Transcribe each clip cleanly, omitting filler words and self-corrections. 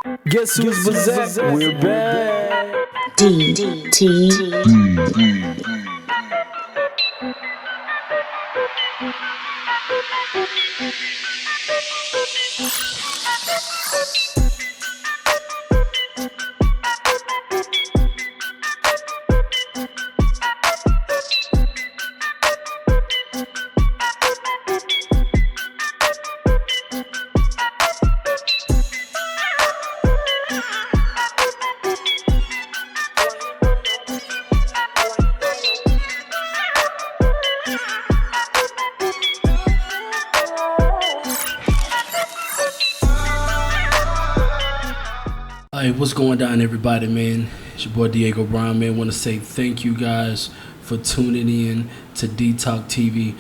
Guess who's back? We're back. DT. Hey, what's going down, everybody, man? It's your boy Diego Brown, man. Want to say thank you guys for tuning in to D-Talk TV.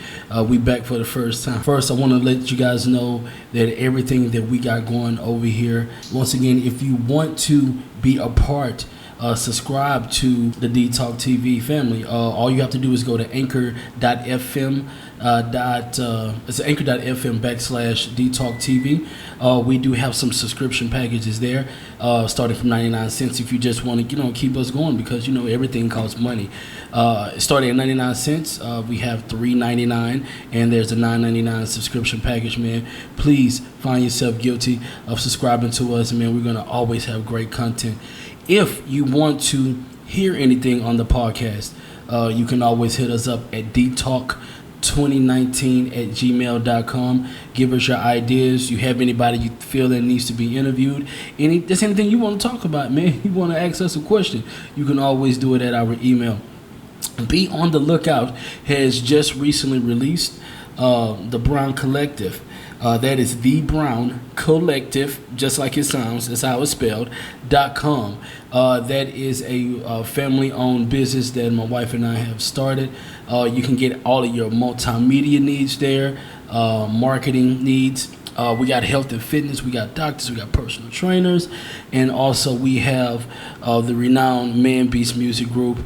We back for the first time. First, I want to let you guys know that everything that we got going over here. Once again, if you want to be a part, subscribe to the D-Talk TV family. All you have to do is go to anchor.fm. It's anchor.fm / D-Talk TV. We do have some subscription packages there, starting from 99 cents if you just want to, keep us going, because, everything costs money. Starting at 99 cents, we have $3.99, and there's a $9.99 subscription package, man. Please find yourself guilty of subscribing to us, man. We're going to always have great content. If you want to hear anything on the podcast, you can always hit us up at dtalk2019@gmail.com. Give us your ideas. You have anybody you feel that needs to be interviewed, there's anything you want to talk about, man. You want to ask us a question, you can always do it at our email. Be on the Lookout has just recently released the Brown Collective. That is The Brown Collective, just like it sounds, that's how it's spelled, .com. That is a family-owned business that my wife and I have started. You can get all of your multimedia needs there, marketing needs. We got health and fitness, we got doctors, we got personal trainers, and also we have the renowned Man Beast Music Group,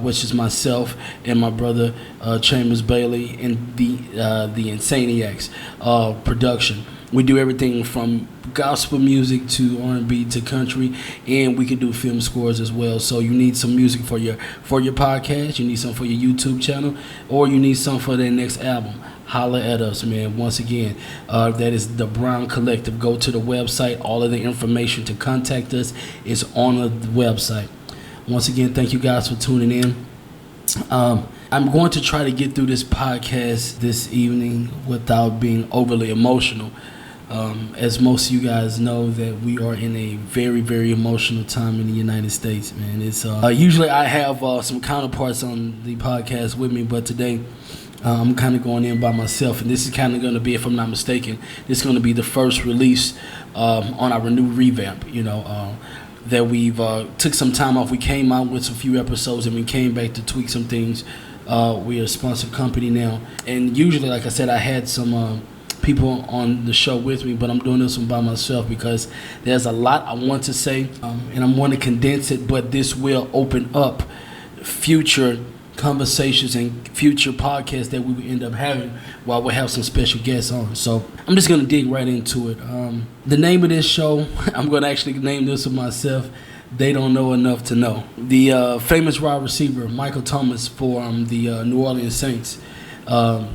which is myself and my brother Chambers Bailey, and the Insaniacs production. We do everything from gospel music to R&B to country, and we can do film scores as well. So you need some music for your podcast, you need some for your YouTube channel, or you need some for their next album. Holla at us, man. Once again, that is the Brown Collective. Go to the website. All of the information to contact us is on the website. Once again, thank you guys for tuning in. I'm going to try to get through this podcast this evening without being overly emotional. As most of you guys know, that we are in a very, very emotional time in the United States, man. It's usually I have some counterparts on the podcast with me, but today I'm kind of going in by myself, and this is kind of going to be, if I'm not mistaken, this is going to be the first release on our new revamp, that we've took some time off. We came out with a few episodes, and we came back to tweak some things. We are a sponsored company now, and usually, like I said, I had some people on the show with me, but I'm doing this one by myself because there's a lot I want to say, and I'm going to condense it, but this will open up future conversations and future podcasts that we will end up having while we have some special guests on. So I'm just going to dig right into it. The name of this show, I'm going to actually name this for myself, They Don't Know Enough to Know. The famous wide receiver Michael Thomas for the New Orleans Saints,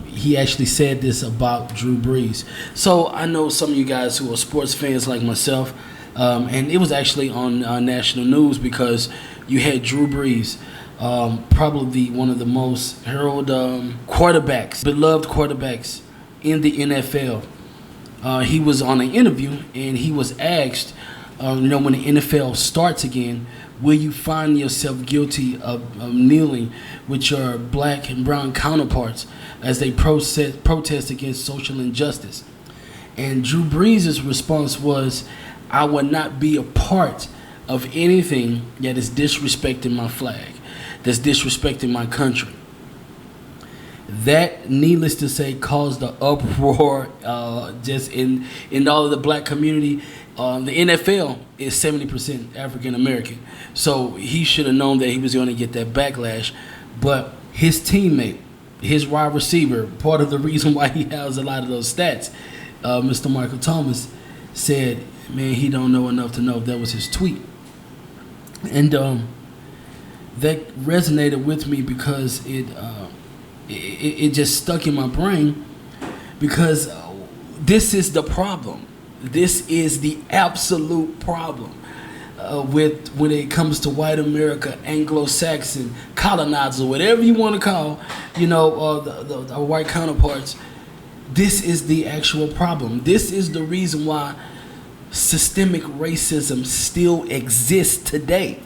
he actually said this about Drew Brees. So I know some of you guys who are sports fans like myself, and it was actually on national news because you had Drew Brees, probably one of the most heralded beloved quarterbacks in the NFL. He was on an interview, and he was asked, when the NFL starts again, will you find yourself guilty of kneeling with your black and brown counterparts as they protest against social injustice? And Drew Brees' response was, I will not be a part of anything that is disrespecting my flag, that's disrespecting my country. That, needless to say, caused the uproar just in all of the black community. The NFL is 70% African American, so he should have known that he was going to get that backlash. But his teammate, his wide receiver, part of the reason why he has a lot of those stats, Mr. Michael Thomas, said Man, he don't know enough to know if that was his tweet. And that resonated with me because it just stuck in my brain, because this is the problem. This is the absolute problem with when it comes to white America, Anglo-Saxon, colonizer, whatever you want to call, the white counterparts. This is the actual problem. This is the reason why systemic racism still exists today.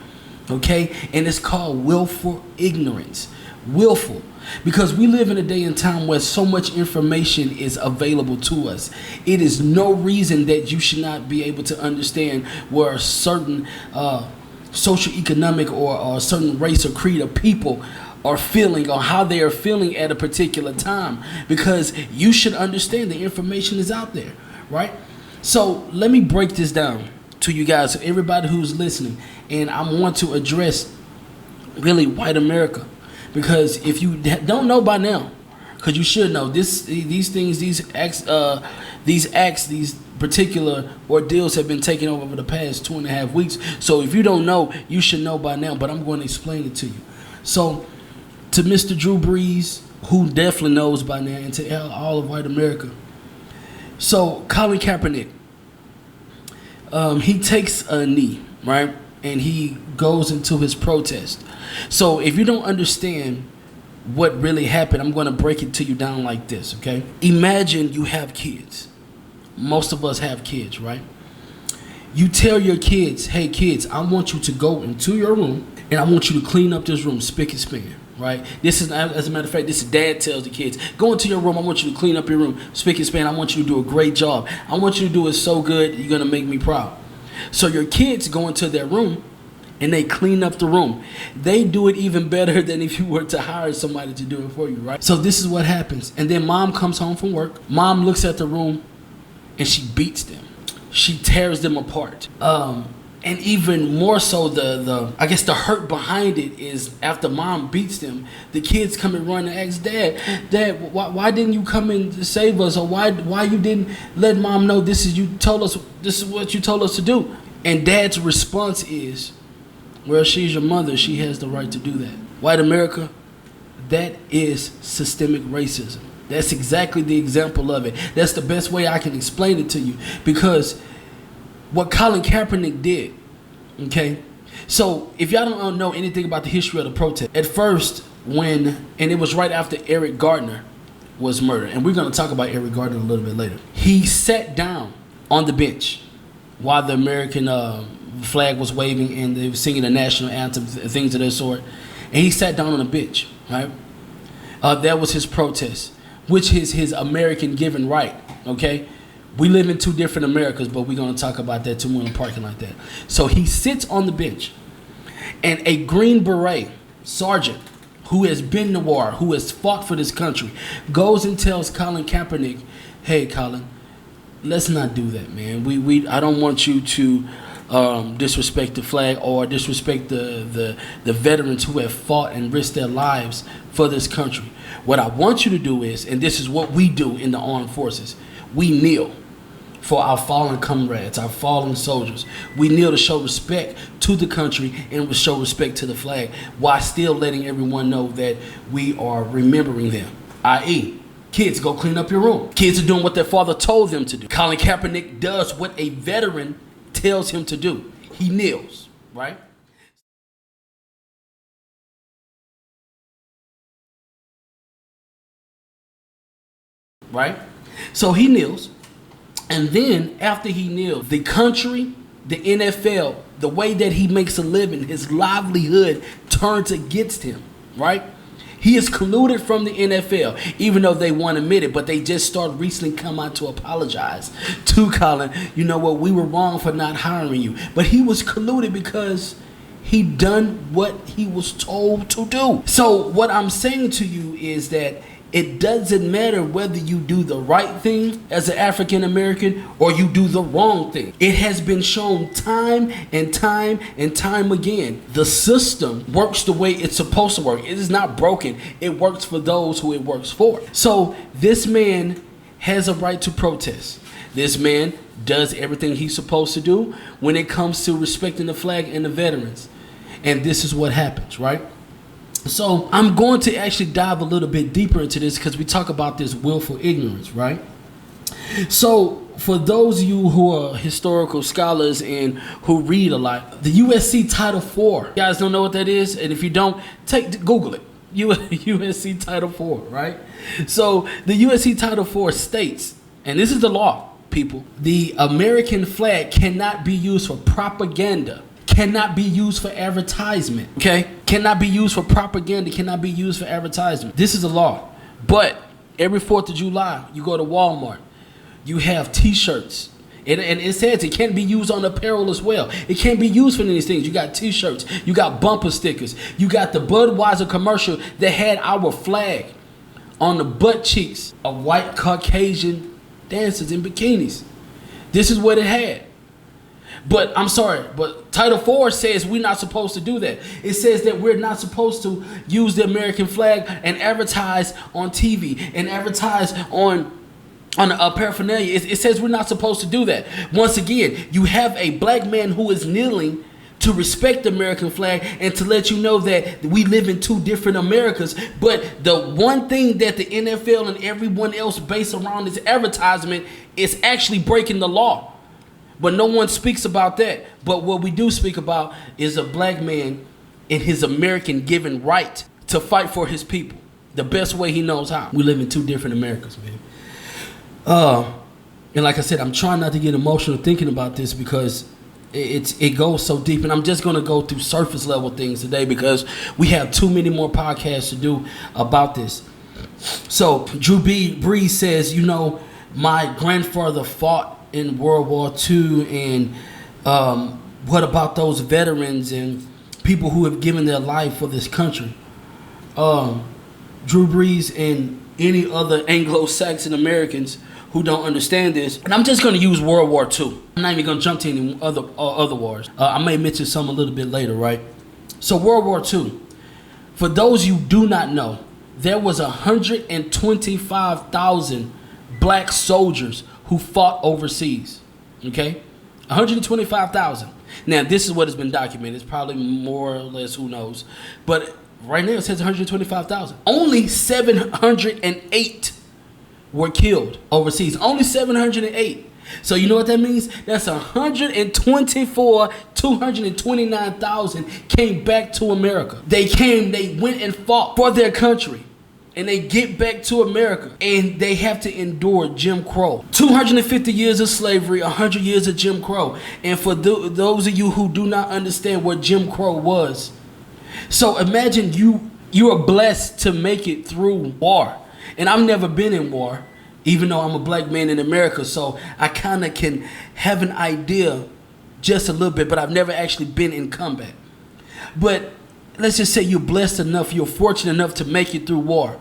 Okay? And it's called willful ignorance. Willful. Because we live in a day and time where so much information is available to us. It is no reason that you should not be able to understand where a certain socioeconomic or a certain race or creed of people are feeling, or how they are feeling at a particular time. Because you should understand the information is out there, right? So let me break this down to you guys, so everybody who's listening. And I want to address really white America. Because if you don't know by now, because you should know, these things, these particular ordeals have been taken over the past 2.5 weeks. So if you don't know, you should know by now. But I'm going to explain it to you. So to Mr. Drew Brees, who definitely knows by now, and to all of white America. So Colin Kaepernick, he takes a knee, right? And he goes into his protest. So if you don't understand what really happened, I'm going to break it to you down like this, okay? Imagine you have kids. Most of us have kids, right? You tell your kids, hey kids, I want you to go into your room and I want you to clean up this room spick and span, right? This is, as a matter of fact, this is dad tells the kids, go into your room, I want you to clean up your room spick and span. I want you to do a great job. I want you to do it so good, you're going to make me proud. So your kids go into their room and they clean up the room. They do it even better than if you were to hire somebody to do it for you, right? So this is what happens. And then mom comes home from work. Mom looks at the room and she beats them. She tears them apart. And even more so, I guess the hurt behind it is after mom beats them, the kids come and run and ask Dad, why didn't you come and save us? Or why you didn't let mom know this is what you told us to do? And Dad's response is, well, she's your mother. She has the right to do that. White America, that is systemic racism. That's exactly the example of it. That's the best way I can explain it to you. Because what Colin Kaepernick did, okay? So if y'all don't know anything about the history of the protest, at first and it was right after Eric Gardner was murdered. And we're going to talk about Eric Gardner a little bit later. He sat down on the bench while the American flag was waving and they were singing the national anthem, things of that sort. And he sat down on a bench, right? That was his protest, which is his American given right, okay? We live in two different Americas, but we're going to talk about that too in a parking like that. So he sits on the bench, and a Green Beret sergeant who has been to war, who has fought for this country, goes and tells Colin Kaepernick, hey, Colin, let's not do that, man. I don't want you to disrespect the flag or disrespect the veterans who have fought and risked their lives for this country. What I want you to do is, and this is what we do in the armed forces, we kneel for our fallen comrades, our fallen soldiers. We kneel to show respect to the country and show respect to the flag, while still letting everyone know that we are remembering them, i.e., kids, go clean up your room. Kids are doing what their father told them to do. Colin Kaepernick does what a veteran tells him to do. He kneels, right? Right? So he kneels, and then after he kneels, the country, the NFL, the way that he makes a living, his livelihood turns against him, right? He is colluded from the NFL, even though they won't admit it, but they just started recently come out to apologize to Colin. You know what, we were wrong for not hiring you. But he was colluded because he done what he was told to do. So what I'm saying to you is that it doesn't matter whether you do the right thing as an African American or you do the wrong thing. It has been shown time and time and time again. The system works the way it's supposed to work. It is not broken. It works for those who it works for. So this man has a right to protest. This man does everything he's supposed to do when it comes to respecting the flag and the veterans. And this is what happens, right? So I'm going to actually dive a little bit deeper into this because we talk about this willful ignorance, right? So for those of you who are historical scholars and who read a lot, the USC Title IV, you guys don't know what that is? And if you don't, Google it. USC Title IV, right? So the USC Title IV states, and this is the law, people, the American flag cannot be used for propaganda, cannot be used for advertisement, okay? Cannot be used for propaganda, cannot be used for advertisement. This is the law. But every 4th of July, you go to Walmart, you have t-shirts. And it says it can't be used on apparel as well. It can't be used for any of these things. You got t-shirts, you got bumper stickers, you got the Budweiser commercial that had our flag on the butt cheeks of white Caucasian dancers in bikinis. This is what it had. But I'm sorry, but Title IV says we're not supposed to do that. It says that we're not supposed to use the American flag and advertise on TV and advertise on a paraphernalia. It says we're not supposed to do that. Once again, you have a black man who is kneeling to respect the American flag and to let you know that we live in two different Americas. But the one thing that the NFL and everyone else base around this advertisement is actually breaking the law. But no one speaks about that. But what we do speak about is a black man in his American given right to fight for his people the best way he knows how. We live in two different Americas, man. And like I said, I'm trying not to get emotional thinking about this because it goes so deep. And I'm just going to go through surface level things today because we have too many more podcasts to do about this. So Drew Brees says, you know, my grandfather fought in World War II, and what about those veterans and people who have given their life for this country? Drew Brees and any other Anglo-Saxon Americans who don't understand this, and I'm just going to use World War II. I'm not even going to jump to any other wars. I may mention some a little bit later, right? So World War II, for those you do not know, there was 125,000 black soldiers who fought overseas, okay? 125,000. Now, this is what has been documented. It's probably more or less, who knows. But right now it says 125,000. Only 708 were killed overseas. Only 708. So you know what that means? That's 229,000 came back to America. They went and fought for their country. And they get back to America, and they have to endure Jim Crow. 250 years of slavery, 100 years of Jim Crow. And for those of you who do not understand what Jim Crow was, so imagine you are blessed to make it through war. And I've never been in war, even though I'm a black man in America, so I kind of can have an idea just a little bit, but I've never actually been in combat. But let's just say you're blessed enough, you're fortunate enough to make it through war.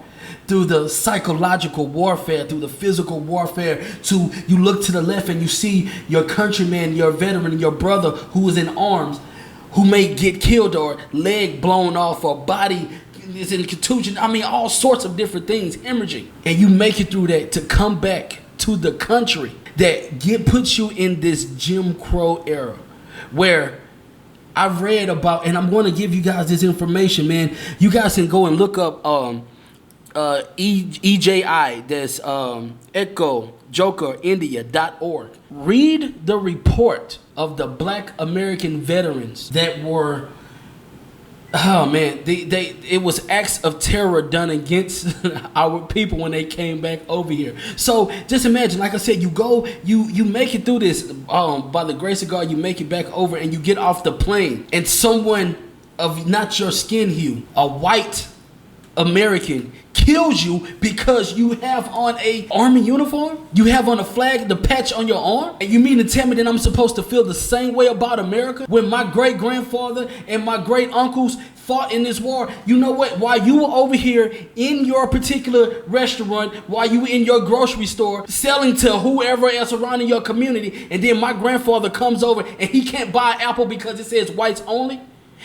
Through the psychological warfare, through the physical warfare, you look to the left and you see your countryman, your veteran, your brother who is in arms, who may get killed or leg blown off or body is in contusion. I mean, all sorts of different things, hemorrhaging. And you make it through that to come back to the country that puts you in this Jim Crow era where I've read about, and I'm going to give you guys this information, man. You guys can go and look up EJI, that's Echo Joker India.org. Read the report of the black American veterans that were, oh man, it was acts of terror done against our people when they came back over here. So just imagine, like I said, you make it through this, by the grace of God, you make it back over and you get off the plane and someone of not your skin hue, a white American, kills you because you have on a army uniform, you have on a flag, the patch on your arm, and you mean to tell me that I'm supposed to feel the same way about America when my great grandfather and my great uncles fought in this war? You know what? While you were over here in your particular restaurant, while you were in your grocery store selling to whoever else around in your community, and then my grandfather comes over and he can't buy an apple because it says whites only.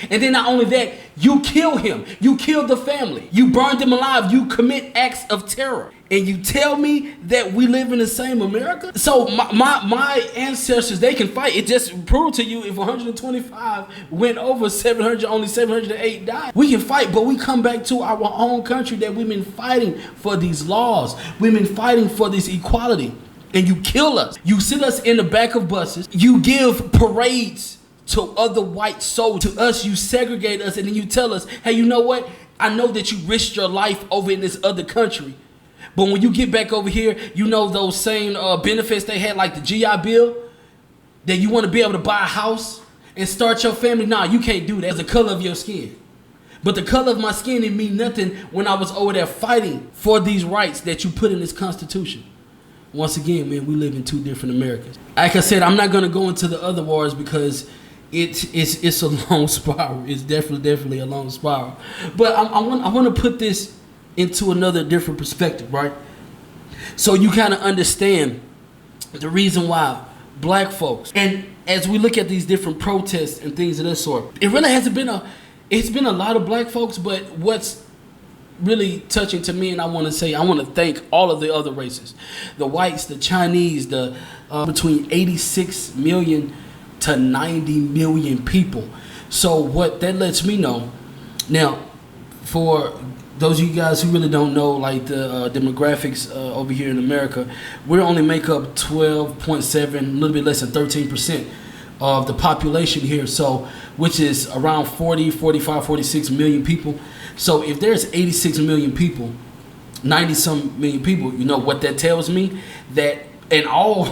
And then not only that, you kill him. You kill the family. You burn them alive. You commit acts of terror. and you tell me that we live in the same America? So my ancestors, they can fight. It just proved to you if 125 went over 700, only 708 died. We can fight, but we come back to our own country that we've been fighting for these laws. We've been fighting for this equality. And you kill us. You sit us in the back of buses. You give parades to other white soldiers. To us, you segregate us, and then you tell us, hey, you know what? I know that you risked your life over in this other country. But when you get back over here, you know those same benefits they had, like the GI Bill, that you want to be able to buy a house and start your family. Nah, you can't do that. It's the color of your skin. But the color of my skin didn't mean nothing when I was over there fighting for these rights that you put in this Constitution. Once again, man, we live in two different Americas. Like I said, I'm not going to go into the other wars because it's a long spiral. It's definitely a long spiral. But I want to put this into another different perspective, right? So you kind of understand the reason why black folks, and as we look at these different protests and things of this sort, it really hasn't been it's been a lot of black folks, but what's really touching to me, and I want to thank all of the other races, the whites, the Chinese, the between 86 million to 90 million people. So what that lets me know, now, for those of you guys who really don't know, like the demographics over here in America, we only make up 12.7, a little bit less than 13% of the population here. So, which is around 40, 45, 46 million people. So if there's 86 million people, 90 some million people, you know what that tells me? That, and all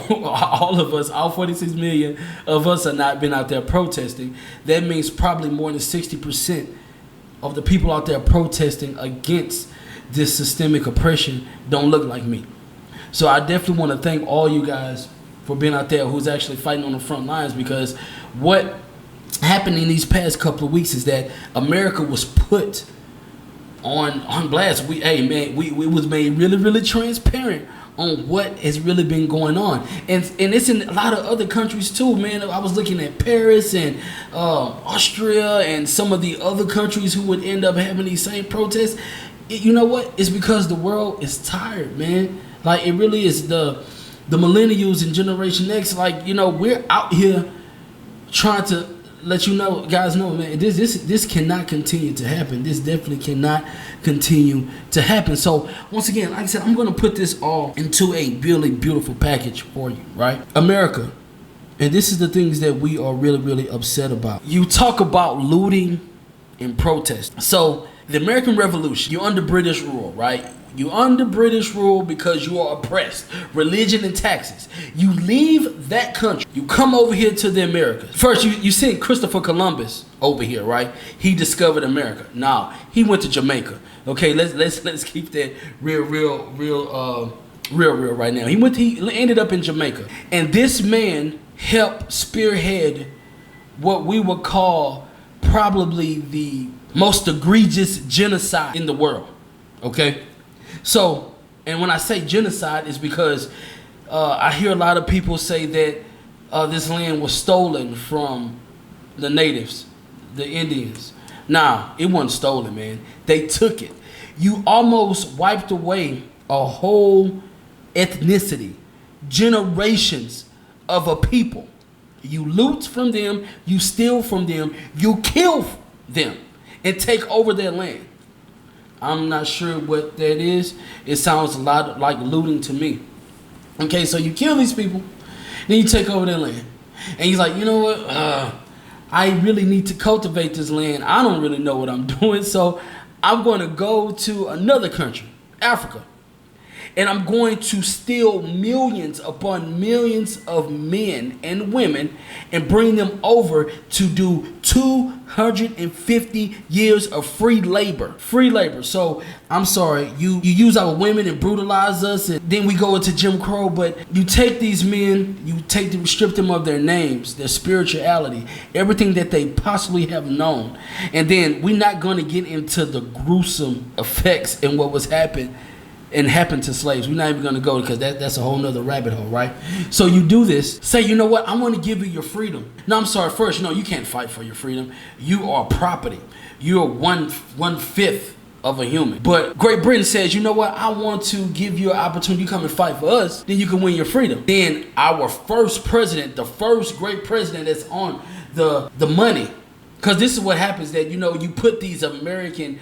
of us, all 46 million of us are not been out there protesting. That means probably more than 60% of the people out there protesting against this systemic oppression don't look like me. So I definitely want to thank all you guys for being out there who's actually fighting on the front lines, because what happened in these past couple of weeks is that America was put on blast. We was made really transparent on what has really been going on, and it's in a lot of other countries too, man. I was looking at Paris and Austria and some of the other countries who would end up having these same protests. You know what? It's because the world is tired, man. Like, it really is. The millennials and Generation X, like, you know, we're out here trying to let you know, guys, know, man, this cannot continue to happen. This definitely cannot continue to happen. So once again, like I said, I'm going to put this all into a really beautiful package for you, right? America, and this is the things that we are really upset about. You talk about looting and protest. So the American Revolution, you're under British rule, right? You're under British rule because you are oppressed. Religion and taxes. You leave that country. You come over here to the Americas. First, you sent Christopher Columbus over here, right? He discovered America. Now, he went to Jamaica. Okay, let's keep that real right now. He ended up in Jamaica. And this man helped spearhead what we would call probably the most egregious genocide in the world. Okay? So, and when I say genocide, it's because I hear a lot of people say that this land was stolen from the natives, the Indians. Nah, it wasn't stolen, man. They took it. You almost wiped away a whole ethnicity, generations of a people. You loot from them, you steal from them, you kill them, and take over their land. I'm not sure what that is. It sounds a lot like looting to me. Okay, so you kill these people, then you take over their land. And he's like, you know what? I really need to cultivate this land. I don't really know what I'm doing, so I'm going to go to another country, Africa. And I'm going to steal millions upon millions of men and women and bring them over to do 250 years of free labor. Free labor. So, I'm sorry, you use our women and brutalize us, and then we go into Jim Crow, but you take these men, strip them of their names, their spirituality, everything that they possibly have known. And then we're not going to get into the gruesome effects and what was happened to slaves. We're not even going to go, because that's a whole nother rabbit hole, right? So you do this, say, you know what, I want to give you your freedom. No, I'm sorry, first, no, you can't fight for your freedom. You are property. You are one fifth of a human. But Great Britain says, you know what, I want to give you an opportunity to come and fight for us, then you can win your freedom. Then our first president, the first great president that's on the money, because this is what happens, that, you know, you put these American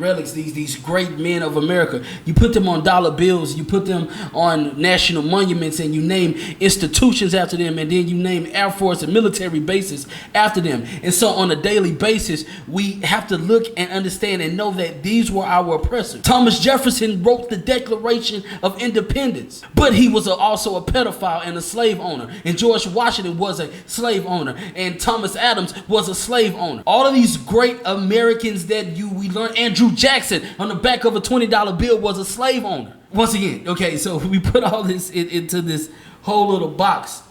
relics, these great men of America, you put them on dollar bills, you put them on national monuments, and you name institutions after them, and then you name Air Force and military bases after them. And so on a daily basis, we have to look and understand and know that these were our oppressors. Thomas Jefferson wrote the Declaration of Independence, but he was also a pedophile and a slave owner. And George Washington was a slave owner, and Thomas Adams was a slave owner. All of these great Americans that we learned, Andrew Jackson on the back of a $20 bill was a slave owner. Once again, okay, so we put all this into this whole little box,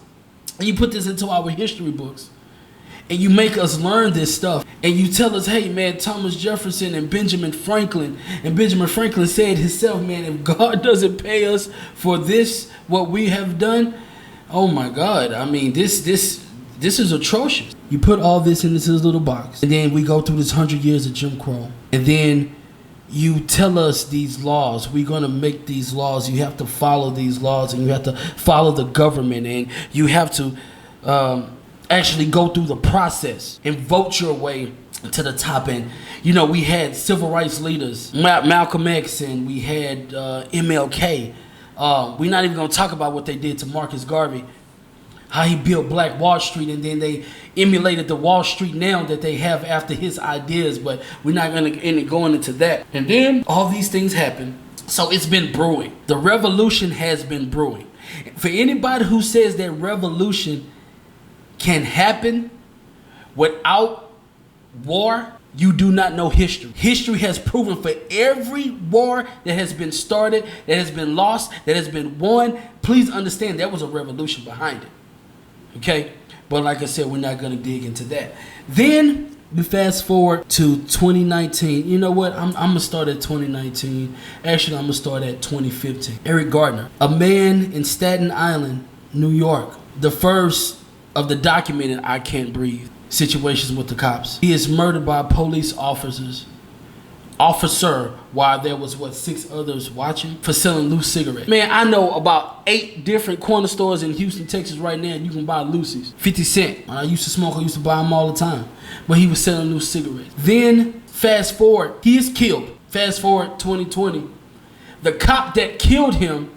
and you put this into our history books, and you make us learn this stuff, and you tell us, hey man, Thomas Jefferson and Benjamin Franklin said himself, man, if God doesn't pay us for this, what we have done, oh my God, I mean, this is atrocious. You put all this in this little box, and then we go through this 100 years of Jim Crow, and then you tell us these laws. We're going to make these laws. You have to follow these laws, and you have to follow the government, and you have to actually go through the process and vote your way to the top. And, you know, we had civil rights leaders, Malcolm X, and we had MLK. We're not even going to talk about what they did to Marcus Garvey, how he built Black Wall Street, and then they emulated the Wall Street now that they have after his ideas, but we're not going to end up going into that. And then all these things happen. So it's been brewing. The revolution has been brewing. For anybody who says that revolution can happen without war, you do not know history. History has proven for every war that has been started, that has been lost, that has been won, please understand there was a revolution behind it. Okay, but like I said, we're not going to dig into that. Then we fast forward to 2019. You know what? I'm going to start at 2019. Actually, I'm going to start at 2015. Eric Gardner, a man in Staten Island, New York, the first of the documented I Can't Breathe situations with the cops. He is murdered by police officer while there was 6 others watching for selling loose cigarettes. Man, I know about 8 different corner stores in Houston, Texas right now, and you can buy loosies. 50 cents. When I used to smoke, I used to buy them all the time. But he was selling loose cigarettes. Then, fast forward, he is killed. Fast forward 2020. The cop that killed him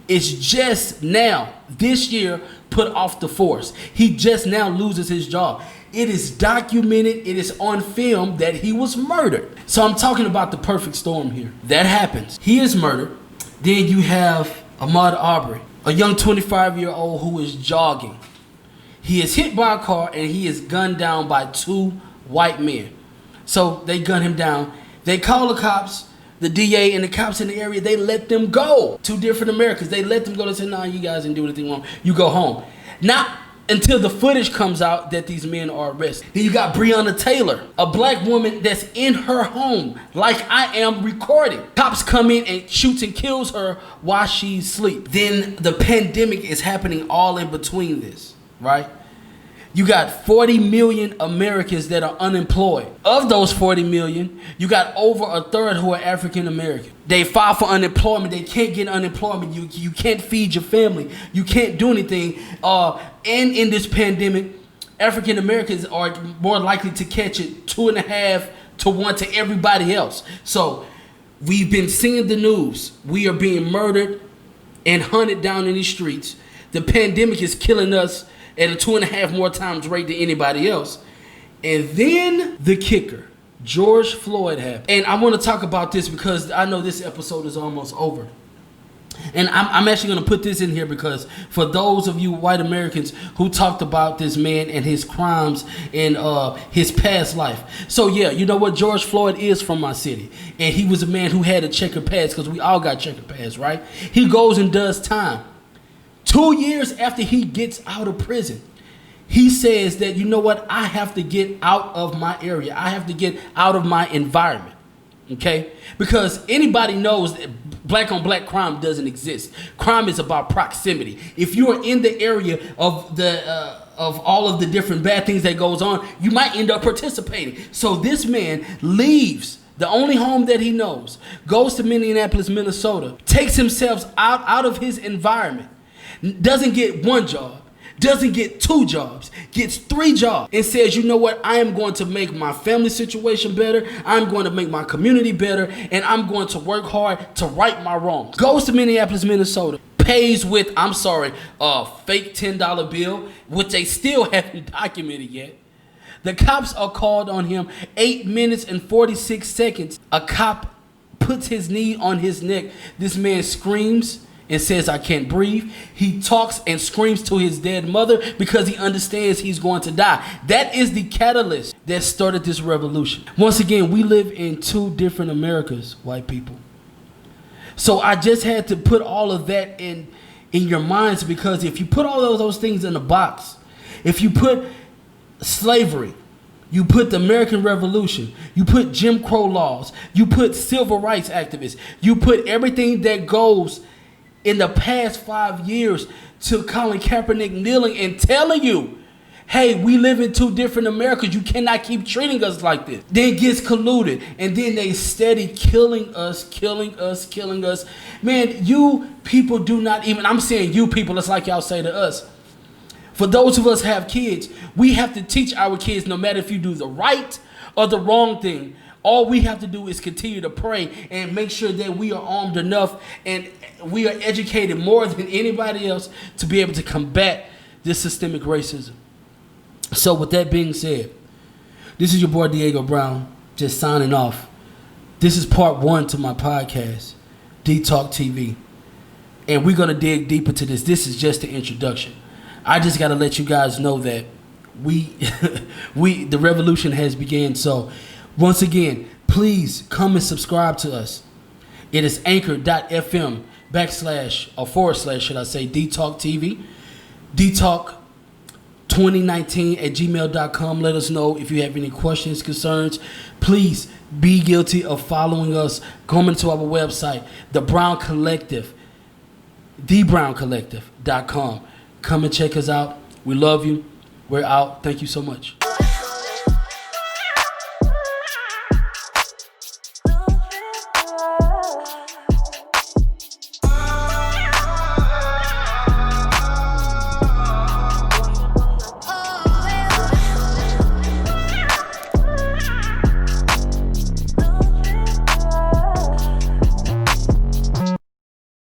is just now, this year, put off the force. He just now loses his job. It is documented, it is on film that he was murdered. So I'm talking about the perfect storm here. That happens. He is murdered. Then you have Ahmaud Arbery, a young 25-year-old who is jogging. He is hit by a car and he is gunned down by 2 white men. So they gun him down. They call the cops, the DA and the cops in the area, they let them go. 2 different Americans. They let them go. They said, nah, you guys didn't do anything wrong. You go home. Not until the footage comes out that these men are arrested. Then you got Breonna Taylor, a black woman that's in her home, like I am recording. Cops come in and shoots and kills her while she's asleep. Then the pandemic is happening all in between this, right? You got 40 million Americans that are unemployed. Of those 40 million, you got over a third who are African American. They file for unemployment. They can't get unemployment. You can't feed your family. You can't do anything. And in this pandemic, African Americans are more likely to catch it 2.5 to 1 to everybody else. So we've been seeing the news. We are being murdered and hunted down in these streets. The pandemic is killing us at a 2.5 more times rate than anybody else. And then the kicker, George Floyd happened. And I want to talk about this because I know this episode is almost over. And I'm actually going to put this in here because for those of you white Americans who talked about this man and his crimes and his past life. So yeah, you know what? George Floyd is from my city. And he was a man who had a checkered past because we all got checkered past, right? He goes and does time. 2 years after he gets out of prison, he says that, you know what, I have to get out of my area. I have to get out of my environment, okay? Because anybody knows that black on black crime doesn't exist. Crime is about proximity. If you are in the area of all of the different bad things that goes on, you might end up participating. So this man leaves the only home that he knows, goes to Minneapolis, Minnesota, takes himself out of his environment, doesn't get one job, doesn't get 2 jobs, gets 3 jobs, and says, you know what, I am going to make my family situation better, I'm going to make my community better, and I'm going to work hard to right my wrongs. Goes to Minneapolis, Minnesota, pays with, a fake $10 bill, which they still haven't documented yet. The cops are called on him 8 minutes and 46 seconds. A cop puts his knee on his neck. This man screams and says, I can't breathe. He talks and screams to his dead mother because he understands he's going to die. That is the catalyst that started this revolution. Once again, we live in 2 different Americas, white people. So I just had to put all of that in your minds, because if you put all of those things in a box, if you put slavery, you put the American Revolution, you put Jim Crow laws, you put civil rights activists, you put everything that goes in the past 5 years to Colin Kaepernick kneeling and telling you, hey, we live in 2 different Americas. You cannot keep treating us like this. Then gets colluded, and then they steady killing us. Man, you people do not even, I'm saying you people, it's like y'all say to us. For those of us who have kids, we have to teach our kids, no matter if you do the right or the wrong thing, all we have to do is continue to pray and make sure that we are armed enough and we are educated more than anybody else to be able to combat this systemic racism. So with that being said, this is your boy Diego Brown, just signing off. This is part 1 to my podcast, D-Talk TV. And we're going to dig deep into this. This is just the introduction. I just got to let you guys know that the revolution has begun. So once again, please come and subscribe to us. It is anchor.fm / should I say, D-Talk TV. D-Talk 2019 at gmail.com. Let us know if you have any questions, concerns. Please be guilty of following us. Coming to our website, The Brown Collective, TheBrownCollective.com. Come and check us out. We love you. We're out. Thank you so much.